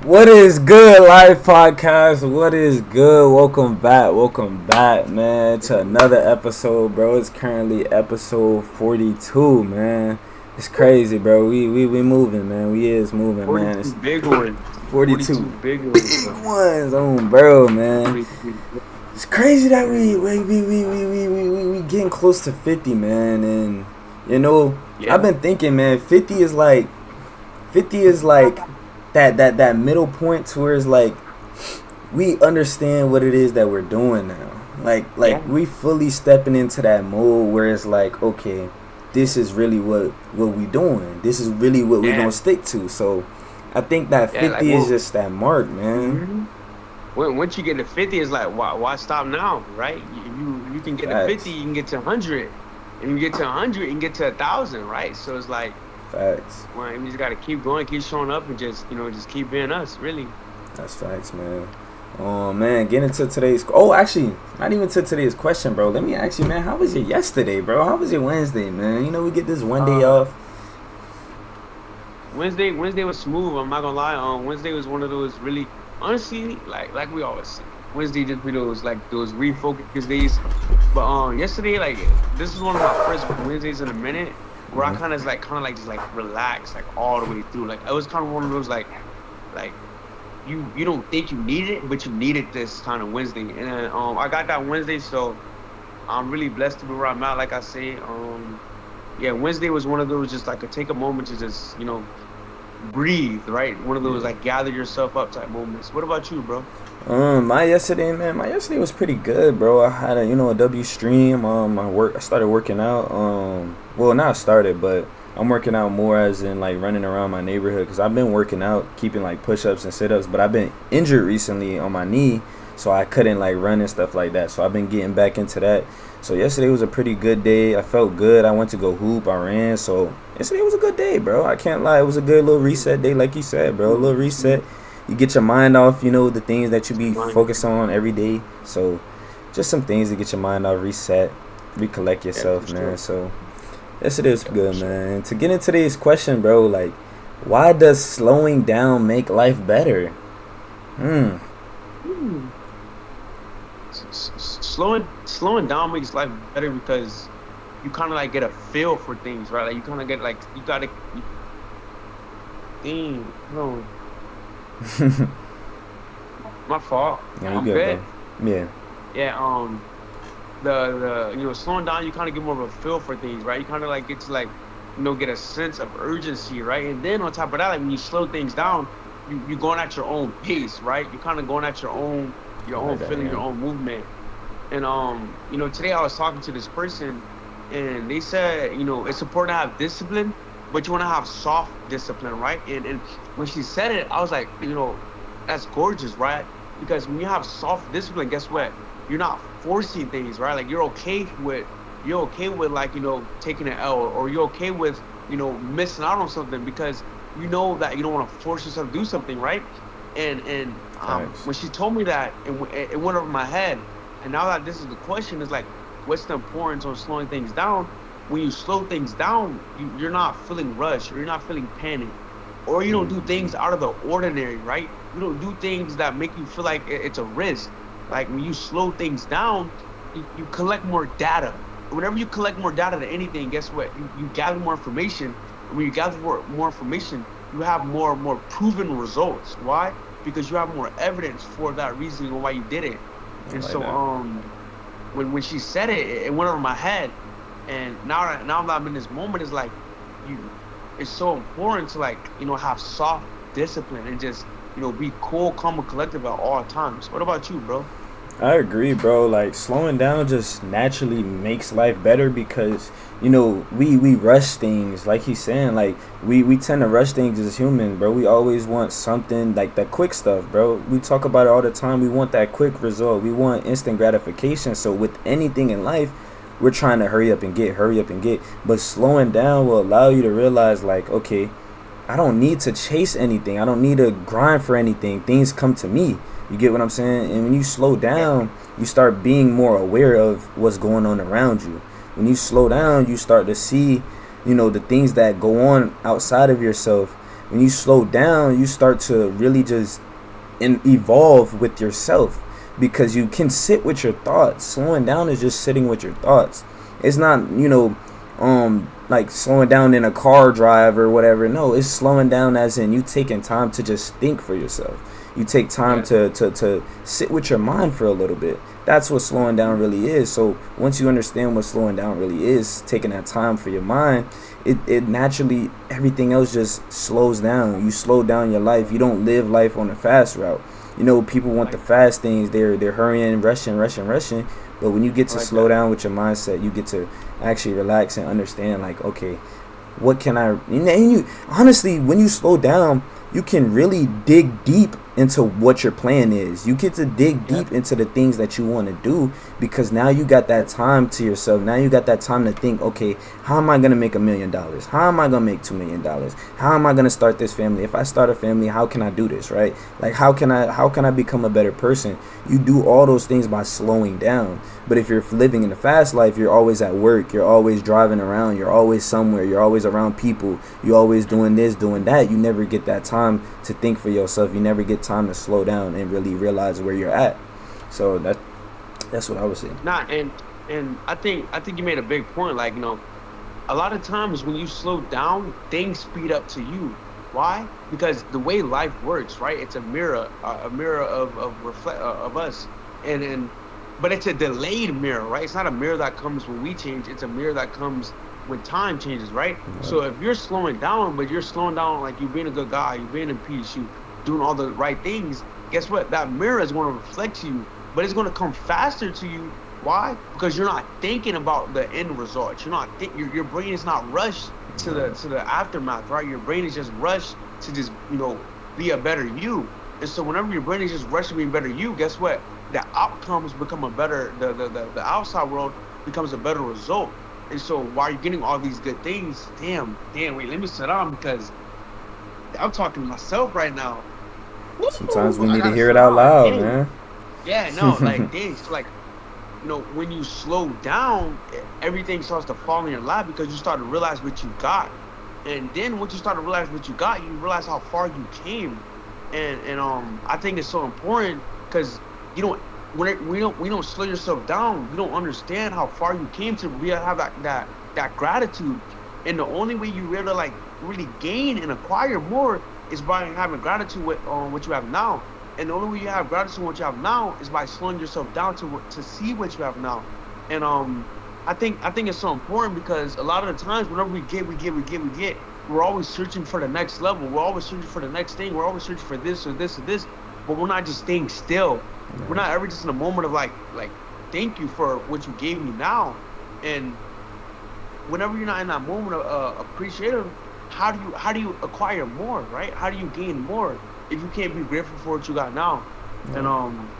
What is good, Life Podcast? What is good? Welcome back, man, to another episode, bro. It's currently episode 42, man. It's crazy, bro. We moving, man. We is moving, man. 42 It's big ones. 42 42 big ones, big bro. ones on, bro, man. 42 big It's crazy that we getting close to 50, man. And Yeah. I've been thinking, man, 50 is like that middle point to where it's like we understand what it is that we're doing now. Like Yeah. we fully stepping into that mode where it's like, okay, this is really what we doing. This is really what we Yeah. gonna stick to. So I think that Yeah. Like, 50 is well, just that mark, man. mhm. Once you get to 50, it's like, why stop now, right? You can get to 50, Facts. you can get to 100. And you get to 100, you can get to 1,000, right? So it's like, Facts. well, we just got to keep going, keep showing up, and just keep being us, really. That's facts, man. Oh man, get into today's. Oh, actually, not even to today's question, bro. Let me ask you, man. How was your yesterday, bro? How was your Wednesday, man? We get this one day Uh, off. Wednesday was smooth. I'm not gonna lie. Wednesday was one of those really, honestly, like we always say. Wednesday just be those refocus days. But yesterday, like, this is one of my first Wednesdays in a minute where I Hmm. kind of like just like relax like all the way through. Like it was kind of one of those like you don't think you need it, but you needed this kind of Wednesday. And then, I got that Wednesday, so I'm really blessed to be where I'm at. Like I say, yeah, Wednesday was one of those just like take a moment to just breathe, right? One of those Yeah. like gather yourself up type moments. What about you, bro? My yesterday, man. My yesterday was pretty good, bro. I had a W stream. I started working out. Well, not started, but I'm working out more as in like running around my neighborhood because I've been working out, keeping like push-ups and sit-ups. But I've been injured recently on my knee, so I couldn't like run and stuff like that. So I've been getting back into that. So yesterday was a pretty good day. I felt good. I went to go hoop. I ran. So yesterday was a good day, bro. I can't lie. It was a good little reset day, like you said, bro. A little reset. You get your mind off, the things that you be Mine. focused on every day. So just some things to get your mind off, reset, recollect Yeah, for yourself, man. sure. So yes, it is Yeah, for good, sure. man. To get into today's question, bro, like, why does slowing down make life better? Hmm. Hmm. Slowing down makes life better because you kind of like get a feel for things, right? Like you kind of get like you gotta. Dang, no, my fault. Yeah, you I'm good, good. bro. Yeah. Yeah. The slowing down, you kind of get more of a feel for things, right? You kind of like get to like get a sense of urgency, right? And then on top of that, like when you slow things down, you going at your own pace, right? You're kind of going at your I own like that, feeling, your yeah. own movement. And today I was talking to this person, and they said, it's important to have discipline, but you want to have soft discipline, right? And when she said it, I was like, that's gorgeous, right? Because when you have soft discipline, guess what? You're not forcing things, right? Like you're okay with like taking an L, or you're okay with missing out on something because you know that you don't want to force yourself to do something, right? And Thanks. when she told me that, it went over my head. And now that this is the question, is like, what's the importance of slowing things down? When you slow things down, you're not feeling rushed, or you're not feeling panic, or you don't do things out of the ordinary, right? You don't do things that make you feel like it's a risk. Like when you slow things down, you collect more data. Whenever you collect more data than anything, guess what? You gather more information. And when you gather more information, you have more proven results. Why? Because you have more evidence for that reasoning on why you did it. I And like so that. when she said it, it went over my head. And now that I'm in this moment, it's like you it's so important to like have soft discipline and just be cool, calm, and collective at all times. What about you, bro? I agree, bro. Like slowing down just naturally makes life better because we rush things. Like he's saying, like we tend to rush things as humans, bro. We always want something like that quick stuff, bro. We talk about it all the time. We want that quick result. We want instant gratification. So with anything in life, we're trying to hurry up and get. But slowing down will allow you to realize, like, okay, I don't need to chase anything. I don't need to grind for anything. Things come to me. You get what I'm saying? And when you slow Yeah, down, you start being more aware of what's going on around you. When you slow down, you start to see, the things that go on outside of yourself. when you slow down, you start to really just evolve with yourself, because you can sit with your thoughts. Slowing down is just sitting with your thoughts. It's not, like slowing down in a car drive or whatever. No, it's slowing down as in you taking time to just think for yourself. You take time Yeah. to sit with your mind for a little bit. That's what slowing down really is. So once you understand what slowing down really is, taking that time for your mind, it naturally, everything else just slows down. You slow down your life. You don't live life on a fast route. People I want the like that. fast things. They're hurrying, rushing, rushing, rushing. But when you get I to like slow that. down with your mindset, you get to actually relax and understand, like, okay, what can I, and you honestly, when you slow down, you can really dig deep into what your plan is. You get to dig Yep. deep into the things that you want to do, because now you got that time to yourself. Now you got that time to think, okay, how am I going to make $1 million? How am I going to make $2 million? How am I going to start this family? If I start a family, how can I do this, right? Like, how can I become a better person? You do all those things by slowing down. But if you're living in the fast life, you're always at work, you're always driving around, you're always somewhere, you're always around people, you're always doing this, doing that. You never get that time to think for yourself. You never get time to slow down and really realize where you're at. So that's what I would say. Nah, and I think you made a big point. Like, a lot of times when you slow down, things speed up to you. Why? Because the way life works, right? It's a mirror of reflect of us, and but it's a delayed mirror, right? It's not a mirror that comes when we change. It's a mirror that comes when time changes, right? Right. So if you're slowing down, but you're slowing down like you being a good guy, you being in peace, you doing all the right things, guess what? That mirror is going to reflect you, but it's going to come faster to you. Why? Because you're not thinking about the end result. You're not your brain is not rushed Right. to the aftermath, right? Your brain is just rushed to just be a better you. And so whenever your brain is just rushed to be a better you, guess what? The outcomes become a better the outside world becomes a better result. And so while you're getting all these good things, damn, wait, let me sit down because I'm talking to myself right now. Sometimes we Woo! I need to gotta hear sit it out down. loud, Dang. man. Yeah, no, like dang. So like when you slow down, everything starts to fall in your lap because you start to realize what you got. And then once you start to realize what you got, you realize how far you came. And I think it's so important because you don't we don't slow yourself down, you don't understand how far you came to really have that gratitude. And the only way you really like really gain and acquire more is by having gratitude with what you have now. And the only way you have gratitude on what you have now is by slowing yourself down to see what you have now. And I think it's so important because a lot of the times whenever we get, we're always searching for the next level. We're always searching for the next thing. We're always searching for this or this or this, but we're not just staying still. We're Right. not ever just in a moment of like thank you for what you gave me now. And whenever you're not in that moment of appreciative, how do you acquire more, right? How do you gain more if you can't be grateful for what you got now? And Right.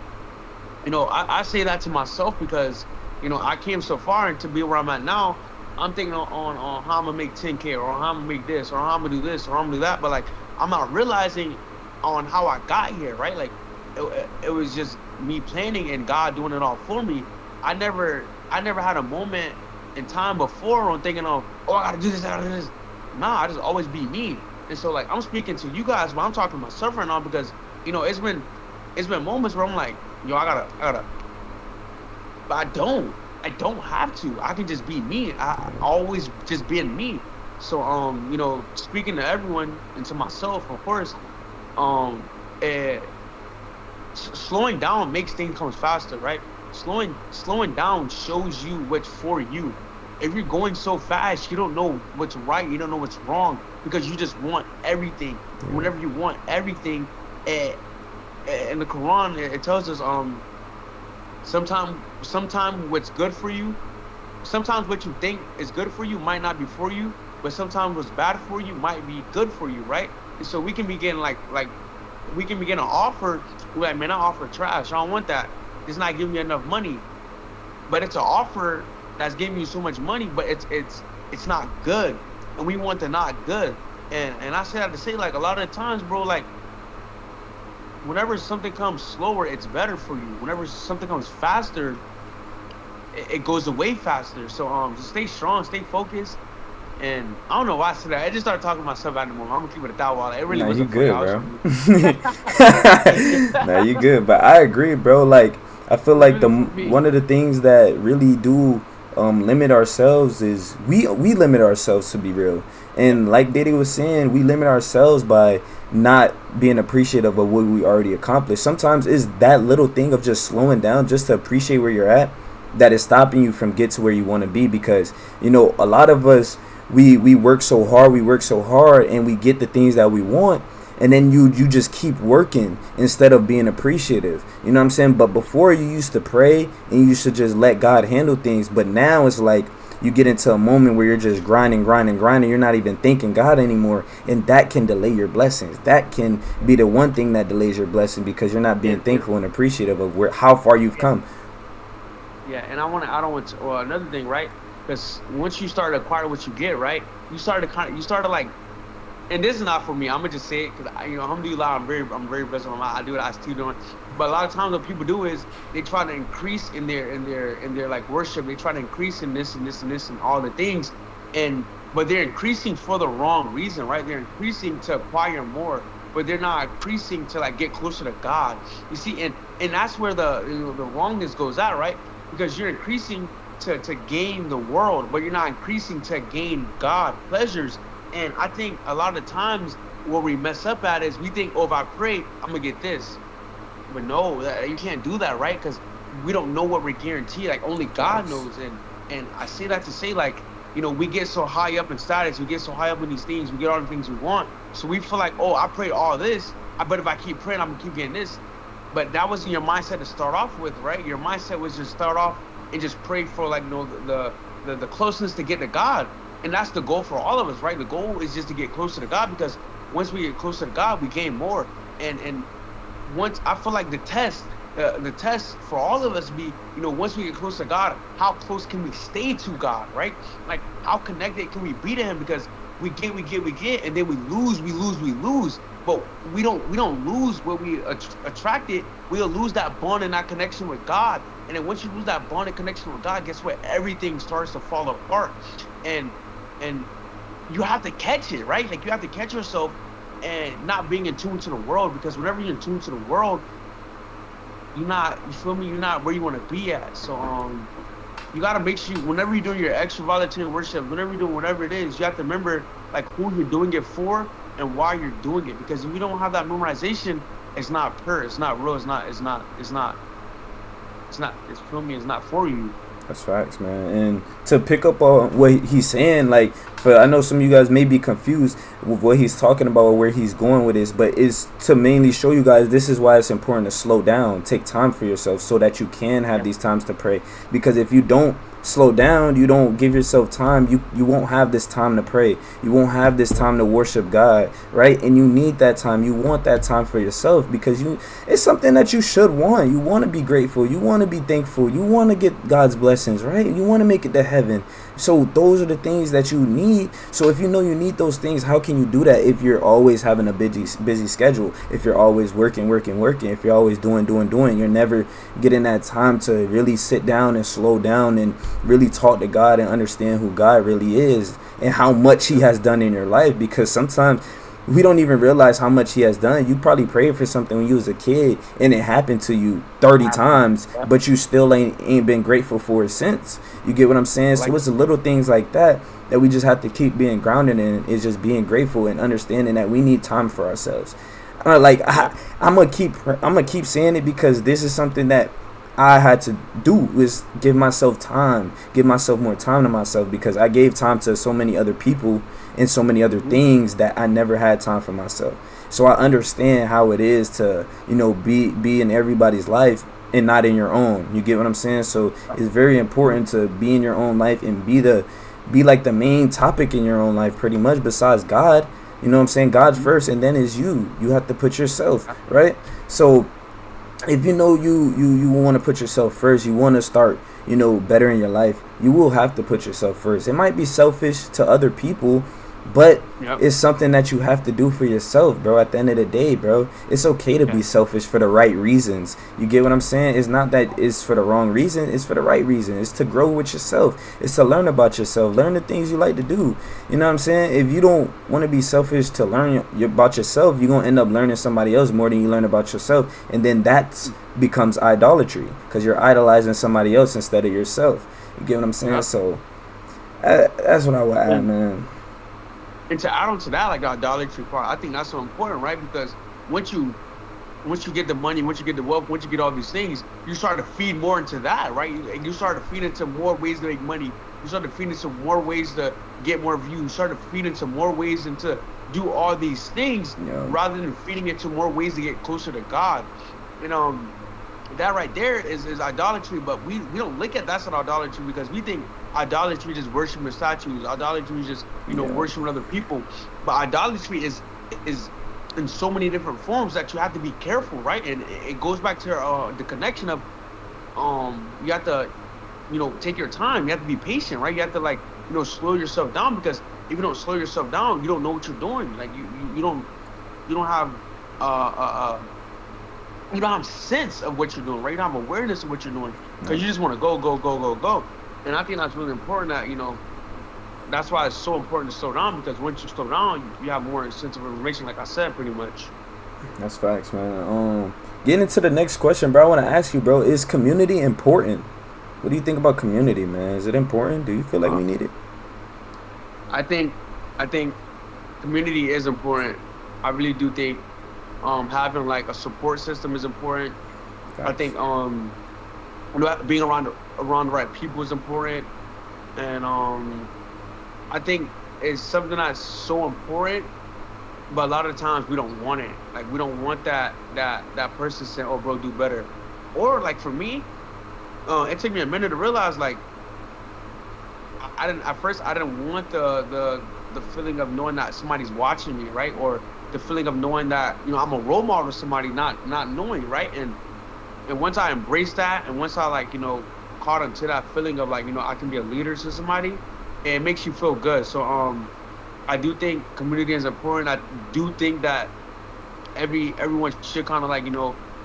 I say that to myself because I came so far, and to be where I'm at now, I'm thinking on how I'm gonna make 10K, or how I'm gonna make this, or how I'm gonna do this, or I'm gonna do that. But like I'm not realizing on how I got here, right? Like it was just me planning and God doing it all for me. I never had a moment in time before on thinking of, oh, I gotta do this, I gotta do this. Nah, I just always be me. And so like I'm speaking to you guys, but I'm talking to myself right now because it's been moments where I'm like, yo, I gotta, but I don't have to. I can just be me. I always just being me. So speaking to everyone and to myself, of course, um, eh, slowing down makes things come faster, right? Slowing down shows you what's for you. If you're going so fast, you don't know what's right, you don't know what's wrong because you just want everything. And Yeah. whenever you want everything, eh, in the Quran, it tells us sometime what's good for you, sometimes what you think is good for you might not be for you, but sometimes what's bad for you might be good for you, right? And so we can be getting like we can be getting an offer. We're like, man, I offer trash. I don't want that. It's not giving me enough money. But it's an offer that's giving you so much money, but it's not good. And we want the not good. And I say that to say, like, a lot of the times, bro, like whenever something comes slower, it's better for you. Whenever something comes faster, it goes away faster. So just stay strong, stay focused, And I don't know why I said that. I just started talking to myself out of the moment. I'm gonna keep it a thou wall. It really Nah, you wasn't for good, y'all. It was bro. for me. Nah, you good. But I agree, bro. Like, I feel It's like really for me. one of the things that really do limit ourselves is we limit ourselves, to be real. Yeah. And like Diddy was saying, we limit ourselves by not being appreciative of what we already accomplished. Sometimes it's that little thing of just slowing down just to appreciate where you're at that is stopping you from get to where you want to be, because a lot of us, we work so hard and we get the things that we want, and then you just keep working instead of being appreciative. You know what I'm saying? But before, you used to pray and you used to just let God handle things, but now it's like you get into a moment where you're just grinding. You're not even thanking God anymore, and that can delay your blessings. That can be the one thing that delays your blessing, because you're not being thankful and appreciative of how far you've Yeah. come. Yeah, and I don't want to, well, another thing, right? Because once you start to acquire what you get, right? You started like, and this is not for me. I'm gonna just say it because alhamdulillah, I'm very blessed. I do what I still doing. But a lot of times, what people do is they try to increase in their like worship. They try to increase in this and this and this and all the things, and but they're increasing for the wrong reason, right? They're increasing to acquire more, but they're not increasing to like get closer to God. You see, and that's where the wrongness goes out, right? Because you're increasing to gain the world, but you're not increasing to gain God pleasures. And I think a lot of the times where we mess up at is we think, oh, if I pray, I'm gonna get this. But no, you can't do that, right? Because we don't know what we're guaranteed. Like only God Facts. knows. And I say that to say, like, we get so high up in status, we get so high up in these things, we get all the things we want. So we feel like, oh, I prayed all this. I bet if I keep praying, I'm gonna keep getting this. But that wasn't your mindset to start off with, right? Your mindset was just start off and just pray for like the closeness to get to God. And that's the goal for all of us, right? The goal is just to get closer to God, because once we get closer to God, we gain more. And once I feel like the test for all of us be, once we get close to God, how close can we stay to God, right? Like how connected can we be to Him? Because we get, and then we lose. But we don't lose what we attracted. We'll lose that bond and that connection with God. And then once you lose that bond and connection with God, guess what? Everything starts to fall apart. And and you have to catch it, right? Like you have to catch yourself and not being in tune to the world, because whenever you're in tune to the world, you feel me? You're not where you want to be at. So you gotta make sure whenever you're doing your extra voluntary worship, whenever you're doing whatever it is, you have to remember like who you're doing it for and why you're doing it. Because if you don't have that memorization, it's not pure, it's not real, it's feel me, it's not for you. That's facts, man. And to pick up on what he's saying, like, for I know some of you guys may be confused with what he's talking about or where he's going with this, but it's to mainly show you guys this is why it's important to slow down, take time for yourself, so that you can have Yeah. these times to pray. Because if you don't slow down, you don't give yourself time, you won't have this time to pray, you won't have this time to worship God, right? And you need that time, you want that time for yourself, because it's something that you should want. You want to be grateful, you want to be thankful, you want to get God's blessings, right? You want to make it to heaven. So those are the things that you need. So if you know you need those things, how can you do that if you're always having a busy schedule, if you're always working, if you're always doing, you're never getting that time to really sit down and slow down and really talk to God and understand who God really is and how much He has done in your life. Because sometimes we don't even realize how much He has done. You probably prayed for something when you was a kid and it happened to you 30 times, Yeah. but you still ain't been grateful for it since. You get what I'm saying? So Like, it's the little things like that we just have to keep being grounded in, is just being grateful and understanding that we need time for ourselves. I'm gonna keep saying it, because this is something that I had to do, is give myself time, give myself more time to myself, because I gave time to so many other people and so many other things that I never had time for myself. So I understand how it is to, be in everybody's life and not in your own. You get what I'm saying? So it's very important to be in your own life and be like the main topic in your own life, pretty much, besides God. You know what I'm saying? God's first, and then is you. You have to put yourself, right? So if you want to put yourself first, you want to start, better in your life, you will have to put yourself first. It might be selfish to other people, But Yep. it's something that you have to do for yourself, bro. At the end of the day, bro, it's okay to be Yeah. selfish for the right reasons. You get what I'm saying? It's not that it's for the wrong reason. It's for the right reason. It's to grow with yourself. It's to learn about yourself. Learn the things you like to do. You know what I'm saying? If you don't want to be selfish to learn about yourself, you're going to end up learning somebody else more than you learn about yourself. And then that becomes idolatry because you're idolizing somebody else instead of yourself. You get what I'm saying? Yep. So that's what I would add, And, man. and to add on to that, like the idolatry part, I think that's so important, right? Because once you once you get the money, once you get the wealth, once you get all these things, you start to feed more into that, right? And you start to feed into more ways to make money. You start to feed into more ways to get more views. You start to feed into more ways and to do all these things Yeah. rather than feeding into more ways to get closer to God. And that right there is idolatry, but we don't look at that's an idolatry because we think idolatry is just worshiping statues. Idolatry is just, Yeah. worshiping other people. But idolatry is in so many different forms that you have to be careful, right? And it goes back to the connection of you have to take your time. You have to be patient, right? You have to like slow yourself down because if you don't slow yourself down, you don't know what you're doing. Like you don't have uh uh. uh you don't have sense of what you're doing, right? You don't have awareness of what you're doing because Yeah. you just want to go, go, go, go, go. And I think that's really important. That that's why it's so important to slow down because once you slow down, you have more sense of information. Like I said, pretty much. That's facts, man. Getting into the next question, bro. I want to ask you, bro. Is community important? What do you think about community, man? Is it important? Do you feel like Uh, we need it? I think I think community is important. I really do think having like a support system is important. I Facts. think being around the right people is important, and I think it's something that's so important. But a lot of times we don't want it. Like we don't want that person saying, "Oh, bro, do better." Or like for me, it took me a minute to realize like I didn't at first I didn't want the feeling of knowing that somebody's watching me, right? Or the feeling of knowing that I'm a role model to somebody, not knowing, right? And once I embraced that, and once I like caught into that feeling of like I can be a leader to somebody, it makes you feel good. So I do think community is important. I do think that everyone should kind of like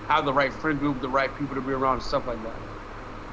have the right friend group, the right people to be around, and stuff like that.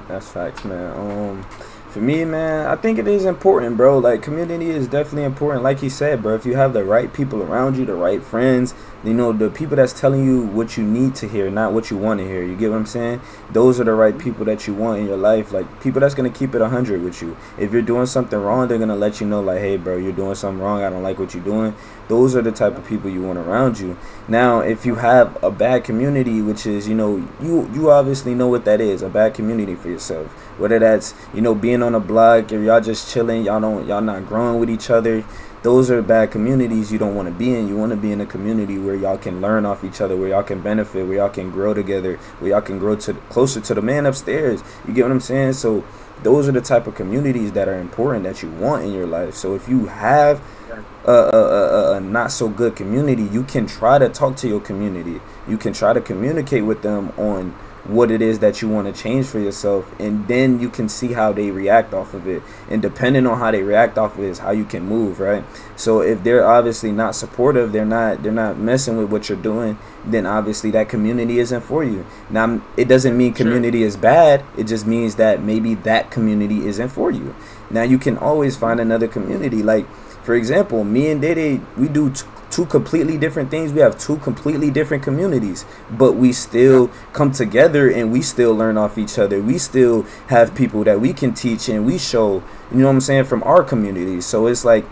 That's facts, man. For me, man, I think it is important, bro. Like community is definitely important. Like you said, bro, if you have the right people around you, the right friends, the people that's telling you what you need to hear, not what you want to hear. You get what I'm saying? Those are the right Mhm. people that you want in your life. Like people that's gonna keep it 100 with you. If you're doing something wrong, they're gonna let you know, like, hey, bro, you're doing something wrong. I don't like what you're doing. Those are the type Yeah. of people you want around you. Now, if you have a bad community, which is, you obviously know what that is, a bad community for yourself. Whether that's, being on a block, or y'all just chilling, y'all not growing with each other. Those are bad communities you don't want to be in. You want to be in a community where y'all can learn off each other, where y'all can benefit, where y'all can grow together, where y'all can grow to closer to the man upstairs. You get what I'm saying? So those are the type of communities that are important that you want in your life. So if you have Yeah. a not so good community, you can try to talk to your community. You can try to communicate with them on what it is that you want to change for yourself, and then you can see how they react off of it. And depending on how they react off of it is how you can move, right? So if they're obviously not supportive, they're not messing with what you're doing, then obviously that community isn't for you. Now it doesn't mean Sure. community is bad, it just means that maybe that community isn't for you. Now you can always Mhm. find another community. Like for example, me and Dede, we do two completely different things. We have two completely different communities, but we Yeah. still come together and we still learn off each other. We still have people that we can teach and we show, what I'm saying, from our community. So it's like,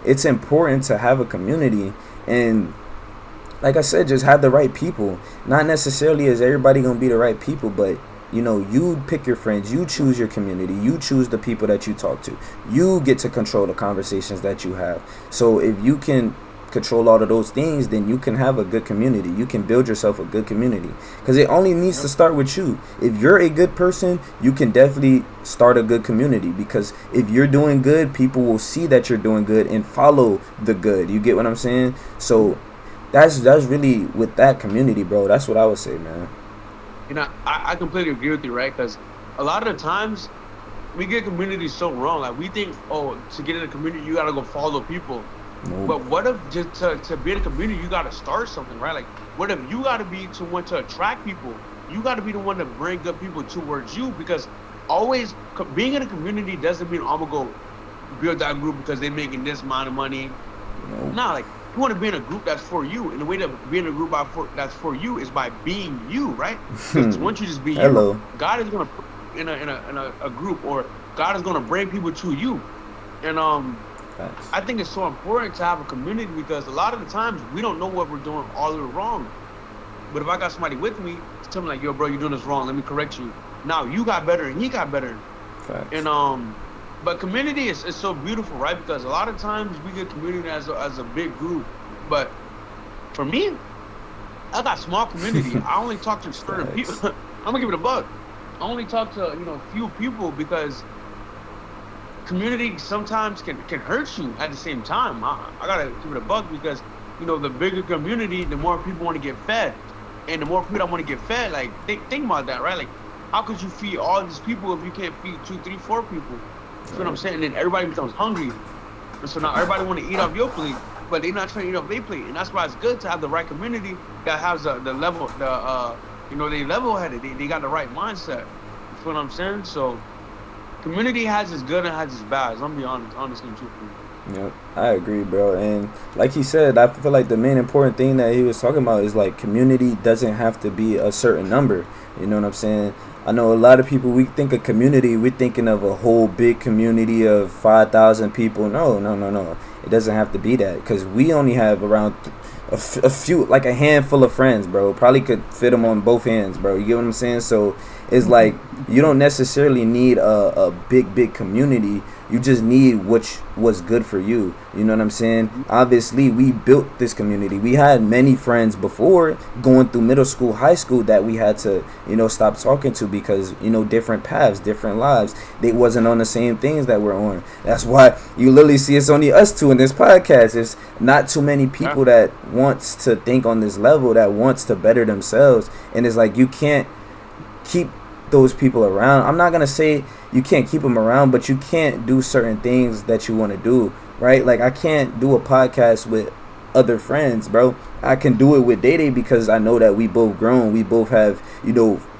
it's important to have a community, and like I said, just have the right people. Not necessarily is everybody gonna be the right people, but you pick your friends, you choose your community, you choose the people that you talk to, you get to control the conversations that you have. So if you can control all of those things, then you can have a good community. You can build yourself a good community, because it only needs to Yep. start with you. If you're a good person, you can definitely start a good community, because if you're doing good, people will see that you're doing good and follow the good. You get what I'm saying? So that's really with that community, bro. That's what I would say, man. I completely agree with you, right? Because a lot of the times we get communities so wrong. Like we think, oh, to get in a community, you gotta go follow people. Nope. But what if just to be in a community, you got to start something, right? Like, what if you got to be to want to attract people? You got to be the one to bring up people towards you because always being in a community doesn't mean I'm gonna go build that group because they're making this amount of money. Nope. Nah, like you want to be in a group that's for you, and the way to be in a group that's for you is by being you, right? Because once you just be you, Hello. God is gonna put you in a group, or God is gonna bring people to you. And Facts. I think it's so important to have a community because a lot of the times we don't know what we're doing all the way wrong. But if I got somebody with me, tell me like, yo, bro, you're doing this wrong. Let me correct you. Now you got better and he got better. Facts. And but community is so beautiful, right? Because a lot of times we get community as a big group. But for me, I got small community. I only talk to certain people. Facts. I'm gonna give it a buck. I only talk to few people because community sometimes can hurt you at the same time. I gotta give it a buck because the bigger community, the more people want to get fed, and the more people that want to get fed, like think about that, right? Like, how could you feed all these people if you can't feed two, three, four people? You know what I'm Right. saying? And then everybody becomes hungry, and so now everybody want to eat off your plate, but they're not trying to eat off their plate, and that's why it's good to have the right community that has the level, they level headed, they got the right mindset. You feel what I'm saying? So community has its good and has its bad. I'm gonna be honest and truthful. Yep, I agree, bro. And like he said, I feel like the main important thing that he was talking about is like community doesn't have to be a certain number. You know what I'm saying? I know a lot of people, we think of community, we're thinking of a whole big community of 5,000 people. No, no, no, no. It doesn't have to be that because we only have around a few, like a handful of friends, bro. Probably could fit them on both hands, bro. You get what I'm saying? So it's like you don't necessarily need a big community. You just need what was good for you. You know what I'm saying? Obviously, we built this community. We had many friends before going through middle school, high school that we had to, stop talking to because, different paths, different lives. They wasn't on the same things that we're on. That's why you literally see it's only us two in this podcast. There's not too many people that wants to think on this level, that wants to better themselves. And it's like you can't keep those people around. I'm not gonna say you can't keep them around, but you can't do certain things that you want to do, right? Like I can't do a podcast with other friends, bro. I can do it with Day Day because I know that we both grown. We both have,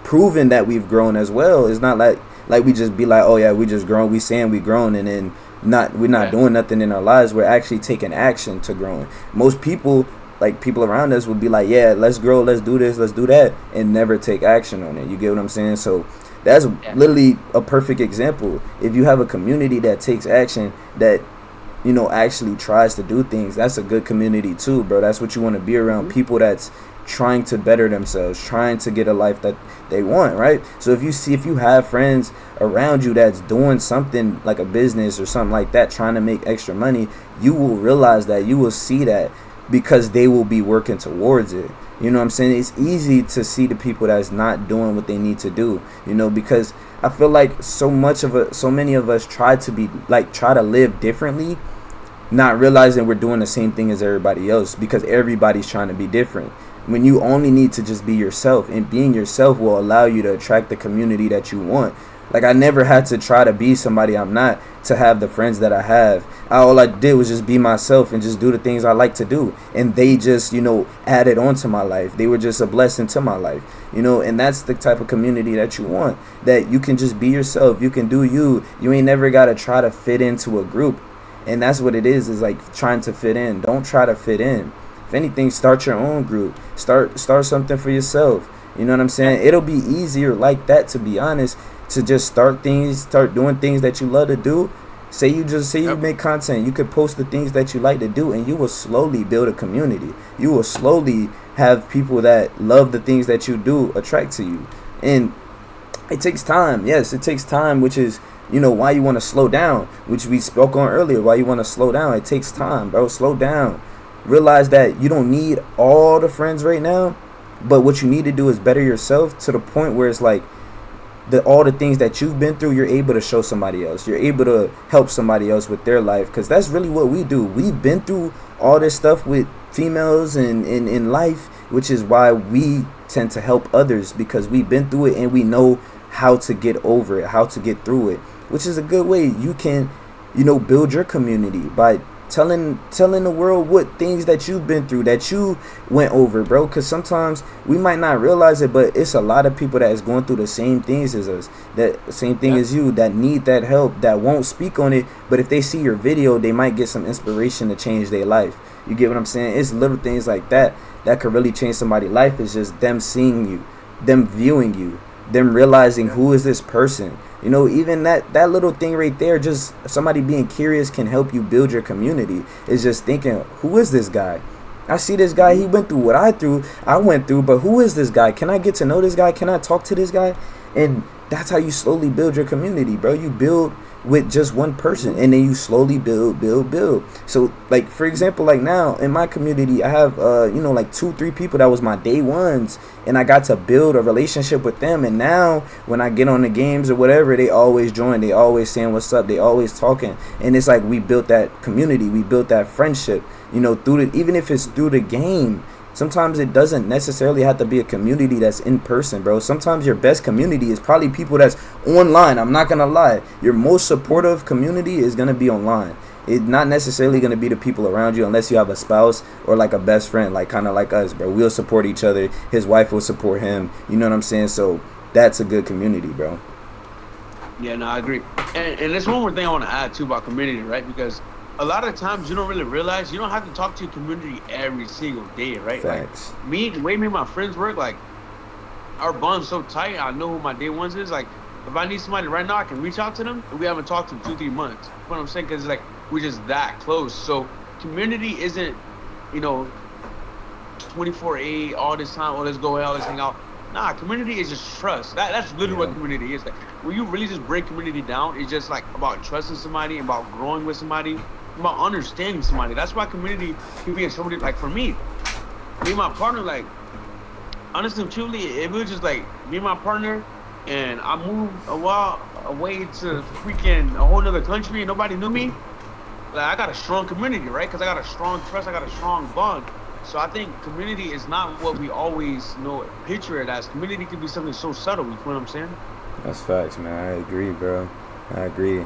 proven that we've grown as well. It's not like we just be like, oh yeah, we just grown. We saying we grown, and then we're not doing nothing in our lives. We're actually taking action to growing. Most people, like people around us, would be like, yeah, let's grow, let's do this, let's do that, and never take action on it. You get what I'm saying? So that's literally a perfect example. If you have a community that takes action, that actually tries to do things, that's a good community too, bro. That's what you want to be around. People that's trying to better themselves, trying to get a life that they want, right? So if you have friends around you that's doing something like a business or something like that, trying to make extra money, you will realize that, you will see that, because they will be working towards it. You know what I'm saying? It's easy to see the people that's not doing what they need to do, because I feel like so many of us try to live differently, not realizing we're doing the same thing as everybody else because everybody's trying to be different. When you only need to just be yourself, and being yourself will allow you to attract the community that you want. Like I never had to try to be somebody I'm not to have the friends that I have. All I did was just be myself and just do the things I like to do. And they just, added on to my life. They were just a blessing to my life, and that's the type of community that you want, that you can just be yourself. You can do you. You ain't never got to try to fit into a group. And that's what it is like trying to fit in. Don't try to fit in. If anything, start your own group. Start something for yourself. You know what I'm saying? It'll be easier like that, to be honest, to just start doing things that you love to do. Say you make content, you could post the things that you like to do, and you will slowly build a community. You will slowly have people that love the things that you do attract to you. And it takes time. Yes, it takes time, which is, why you want to slow down, which we spoke on earlier, why you want to slow down. It takes time, bro. Slow down. Realize that you don't need all the friends right now, but what you need to do is better yourself to the point where it's like, all the things that you've been through, you're able to show somebody else. You're able to help somebody else with their life, because that's really what we do. We've been through all this stuff with females and in life, which is why we tend to help others, because we've been through it and we know how to get over it, how to get through it, which is a good way you can, build your community by telling the world what things that you've been through, that you went over, bro. Because sometimes we might not realize it, but it's a lot of people that is going through the same things as us, that same thing as you, that need that help, that won't speak on it, but if they see your video, they might get some inspiration to change their life. You get what I'm saying? It's little things like that that could really change somebody's life. It's just them seeing you, them viewing you, them realizing who is this person. You know, even that little thing right there, just somebody being curious can help you build your community. It's just thinking, who is this guy? I see this guy, he went through what I went through, but who is this guy? Can I get to know this guy? Can I talk to this guy? And that's how you slowly build your community, bro. You build with just one person, and then you slowly build. So, like, for example, like now in my community, I have like 2-3 people that was my day ones, and I got to build a relationship with them. And now when I get on the games or whatever, they always join, they always saying what's up, they always talking. And it's like we built that community, we built that friendship, you know, through the, even if it's through the game. Sometimes it doesn't necessarily have to be a community that's in person, bro. Sometimes your best community is probably people that's online. I'm not going to lie. Your most supportive community is going to be online. It's not necessarily going to be the people around you unless you have a spouse or like a best friend, like kind of like us, bro. We'll support each other. His wife will support him. You know what I'm saying? So that's a good community, bro. Yeah, no, I agree. And there's one more thing I want to add, too, about community, right? Because a lot of times you don't really realize you don't have to talk to your community every single day, right? Facts. Like the way me and my friends work, like our bond's so tight. I know who my day ones is. Like if I need somebody right now, I can reach out to them. And we haven't talked in 2-3 months. You know what I'm saying? Because like we're just that close. So community isn't, 24/8 all this time. Oh, let's go out, let's hang out. Nah, community is just trust. That's literally what community is. Like when you really just break community down, it's just like about trusting somebody, about growing with somebody, about understanding somebody. That's why community can be in so many. Like for me and my partner, like honestly and truly, if it was just like me and my partner, and I moved a while away to freaking a whole other country and nobody knew me, like I got a strong community, right? Because I got a strong trust, I got a strong bond. So I think community is not what we always picture it as. Community could be something so subtle. You know what I'm saying? That's facts, man. I agree, bro. I agree.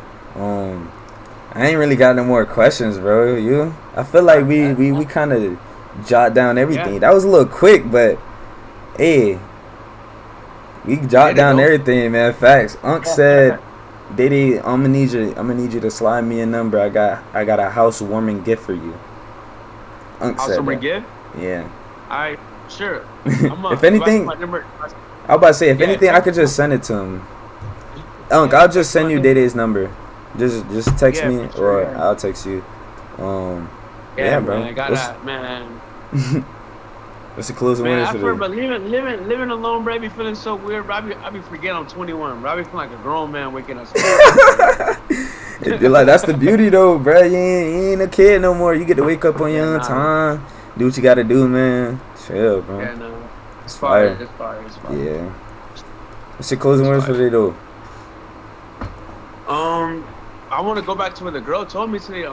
I ain't really got no more questions, bro. You? I feel like we kind of jot down everything. Yeah. That was a little quick, but hey, we jot down everything, man. Facts. Unc said, "Diddy, I'm gonna need you to slide me a number. I got a housewarming gift for you." Unc said that. Gift? Yeah. All right, sure. If anything, I was about to say, if anything, I could just send it to him. Unc, I'll just send you Diddy's number. Just text me, or I'll text you. Yeah, bro. Man, I got that, man. What's the closing words for but living alone, bro, I be feeling so weird, bro. I be forgetting I'm 21, bro. I be feeling like a grown man waking up. You're like, that's the beauty, though, bro. You ain't a kid no more. You get to wake up on your own time, do what you gotta do, man. Chill, bro. Yeah, no. It's fire. It's fire. Yeah. What's your closing words for today, though? I want to go back to what the girl told me today.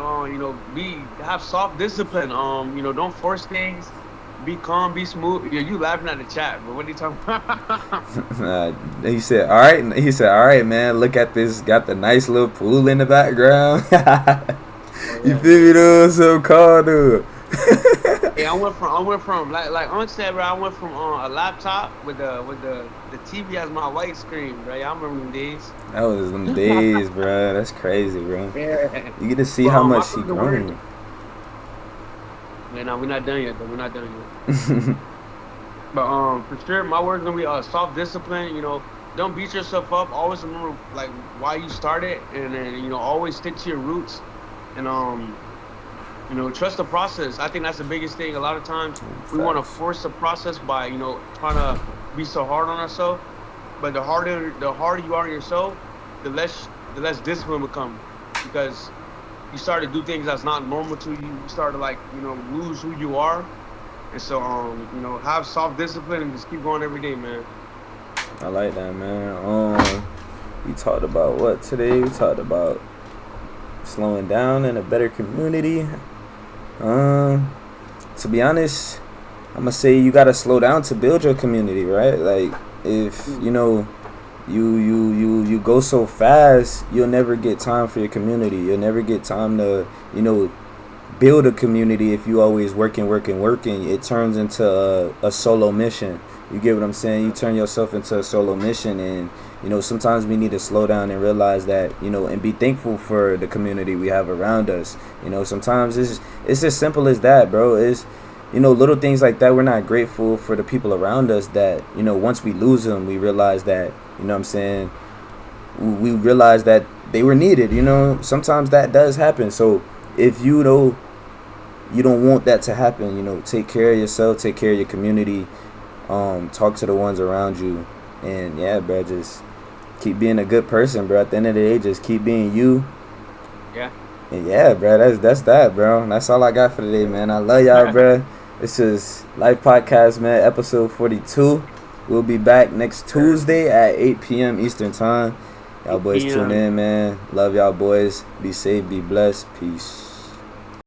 Have soft discipline. Don't force things. Be calm, be smooth. You laughing at the chat, but what are you talking about? He said, all right. He said, all right, man. Look at this. Got the nice little pool in the background. You feel me, though? So cold, dude. Yeah, I went from like Unc said, bro. I went from a laptop with the TV as my white screen, bro. I remember them days. That was them days, bro. That's crazy, bro. Yeah. You get to see how much he grown. Man, no, we're not done yet, though. We're not done yet. But for sure, my word's gonna be soft discipline. Don't beat yourself up. Always remember like why you started, and then always stick to your roots, and trust the process. I think that's the biggest thing. A lot of times we want to force the process by trying to be so hard on ourselves. But the harder you are on yourself, the less discipline will come, because you start to do things that's not normal to you. You start to lose who you are. And so have soft discipline and just keep going every day, man. I like that, man. We talked about what today? We talked about slowing down in a better community. To be honest, I'm gonna say you gotta slow down to build your community, right? Like if you go so fast, you'll never get time for your community. You'll never get time to build a community if you always working, it turns into a solo mission. You get what I'm saying? You turn yourself into a solo mission, and sometimes we need to slow down and realize that, and be thankful for the community we have around us. Sometimes it's as simple as that, bro. It's little things like that. We're not grateful for the people around us that, once we lose them, we realize that, what I'm saying, we realize that they were needed. Sometimes that does happen. So if you don't want that to happen, take care of yourself, take care of your community, talk to the ones around you, and yeah, bro, just keep being a good person, bro. At the end of the day, just keep being you. Yeah. And yeah, bro, that's that, bro. That's all I got for today, man. I love y'all, bro. This is L.I.F.E Podcast, man, episode 42. We'll be back next Tuesday at 8 p.m. Eastern Time. Y'all boys tune in, man. Love y'all boys. Be safe, be blessed. Peace.